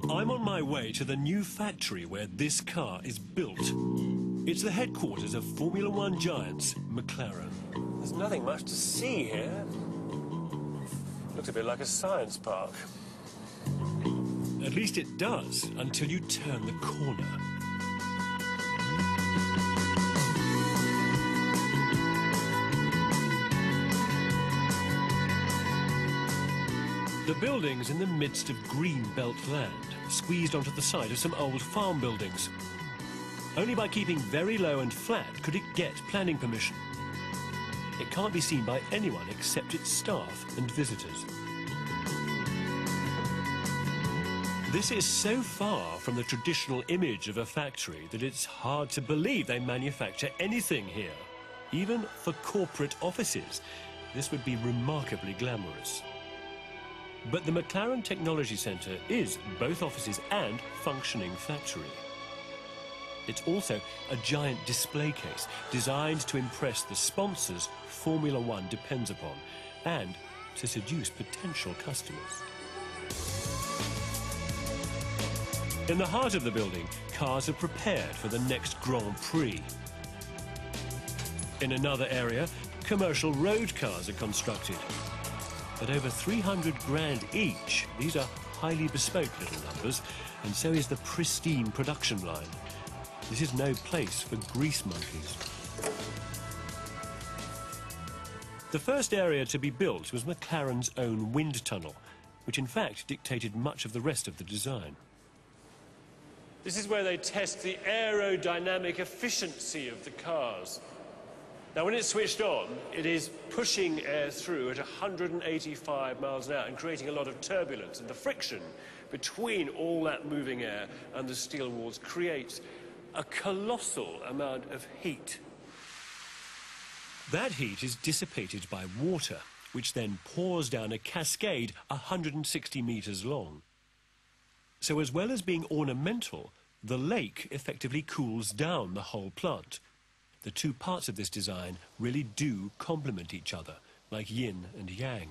I'm on my way to the new factory where this car is built. It's the headquarters of Formula One giants, McLaren. There's nothing much to see here. Looks a bit like a science park. At least it does, until you turn the corner. The building's in the midst of green belt land, squeezed onto the side of some old farm buildings. Only by keeping very low and flat could it get planning permission. It can't be seen by anyone except its staff and visitors. This is so far from the traditional image of a factory that it's hard to believe they manufacture anything here. Even for corporate offices, this would be remarkably glamorous. But the McLaren Technology Centre is both offices and functioning factory. It's also a giant display case designed to impress the sponsors Formula One depends upon and to seduce potential customers. In the heart of the building, cars are prepared for the next Grand Prix. In another area, commercial road cars are constructed. At over 300 grand each, these are highly bespoke little numbers, and so is the pristine production line. This is no place for grease monkeys. The first area to be built was McLaren's own wind tunnel, which in fact dictated much of the rest of the design. This is where they test the aerodynamic efficiency of the cars. Now, when it's switched on, it is pushing air through at 185 miles an hour and creating a lot of turbulence. And the friction between all that moving air and the steel walls creates a colossal amount of heat. That heat is dissipated by water, which then pours down a cascade 160 meters long. So as well as being ornamental, the lake effectively cools down the whole plant. The two parts of this design really do complement each other, like yin and yang.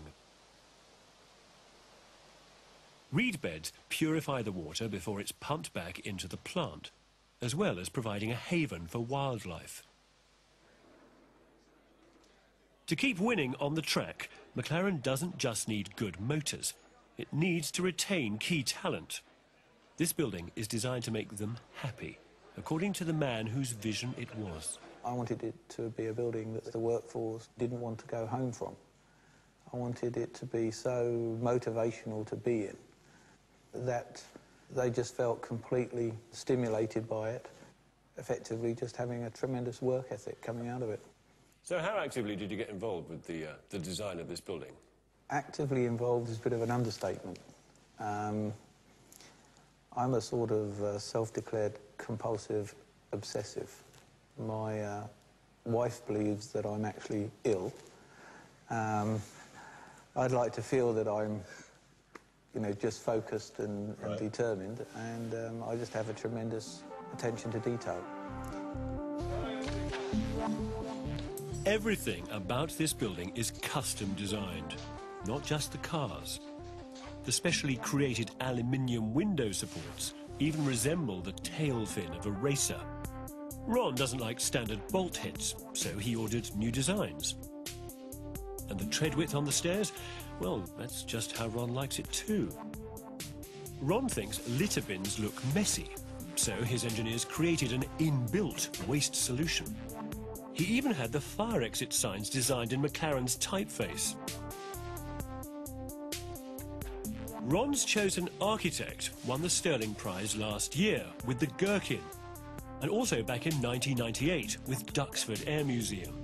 Reed beds purify the water before it's pumped back into the plant, as well as providing a haven for wildlife. To keep winning on the track, McLaren doesn't just need good motors. It needs to retain key talent. This building is designed to make them happy, according to the man whose vision it was. I wanted it to be a building that the workforce didn't want to go home from. I wanted it to be so motivational to be in that they just felt completely stimulated by it, effectively just having a tremendous work ethic coming out of it. So how actively did you get involved with the design of this building? Actively involved is a bit of an understatement. I'm a sort of self-declared compulsive obsessive. My wife believes that I'm actually ill. I'd like to feel that I'm, just focused and determined, and I just have a tremendous attention to detail. Everything about this building is custom designed, not just the cars. The specially created aluminium window supports even resemble the tail fin of a racer. Ron doesn't like standard bolt heads, so he ordered new designs. And the tread width on the stairs? Well, that's just how Ron likes it too. Ron thinks litter bins look messy, so his engineers created an inbuilt waste solution. He even had the fire exit signs designed in McLaren's typeface. Ron's chosen architect won the Stirling Prize last year with the Gherkin, and also back in 1998 with Duxford Air Museum.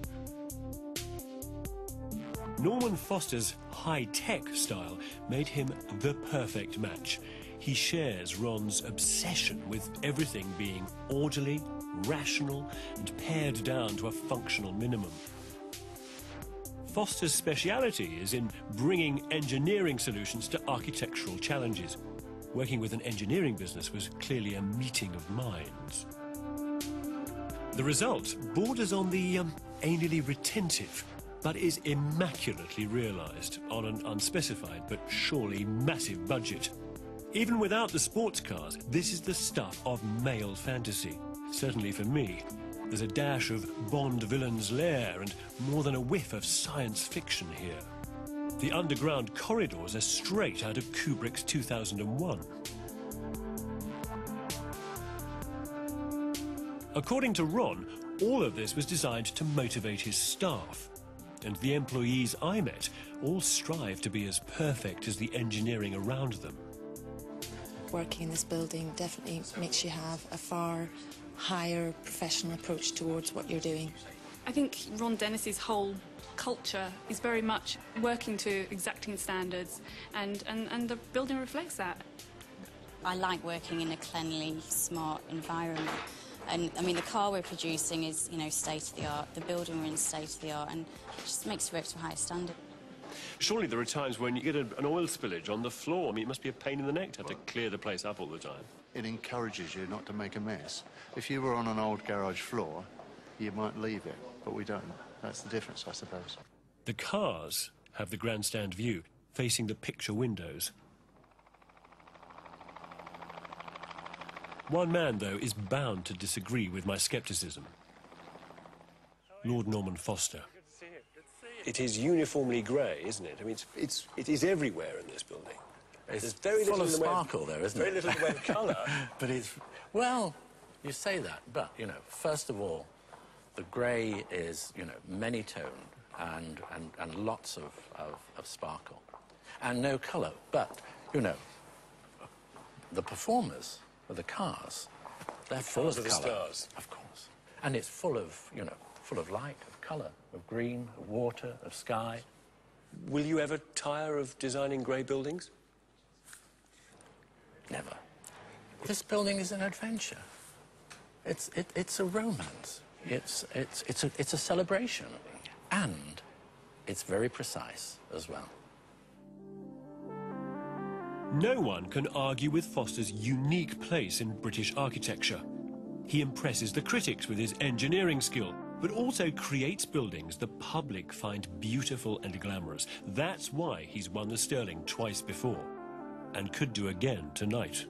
Norman Foster's high-tech style made him the perfect match. He shares Ron's obsession with everything being orderly rational and pared down to a functional minimum. Foster's speciality is in bringing engineering solutions to architectural challenges. Working with an engineering business was clearly a meeting of minds. The result borders on the anally retentive, but is immaculately realised on an unspecified but surely massive budget. Even without the sports cars, this is the stuff of male fantasy. Certainly for me. There's a dash of Bond villain's lair and more than a whiff of science fiction here. The underground corridors are straight out of Kubrick's 2001. According to Ron, all of this was designed to motivate his staff. And the employees I met all strive to be as perfect as the engineering around them. Working in this building definitely makes you have a far higher professional approach towards what you're doing. I think Ron Dennis's whole culture is very much working to exacting standards, and the building reflects that. I like working in a cleanly, smart environment. And I mean, the car we're producing is, you know, state of the art. The building we're in is state of the art, and it just makes you work to a higher standard. Surely there are times when you get an oil spillage on the floor. I mean, it must be a pain in the neck to have to clear the place up all the time. It encourages you not to make a mess. If you were on an old garage floor, you might leave it, but we don't. That's the difference, I suppose. The cars have the grandstand view, facing the picture windows. One man, though, is bound to disagree with my scepticism. Lord Norman Foster. It is uniformly grey, isn't it? I mean, it is everywhere in this building. It's very full of sparkle there, isn't it? Very little in the way of colour. But it's... Well, you say that, but, you know, first of all, the grey is, you know, many-toned and lots of sparkle. And no colour. But, you know, the performers of the cars, they're full of colour. Stars. Of course. And it's full of, you know, full of light, of colour, of green, of water, of sky. Will you ever tire of designing grey buildings? Never. This building is an adventure. It's a romance. It's a celebration. And it's very precise as well. No one can argue with Foster's unique place in British architecture. He impresses the critics with his engineering skill, but also creates buildings the public find beautiful and glamorous. That's why he's won the Stirling twice before, and could do again tonight.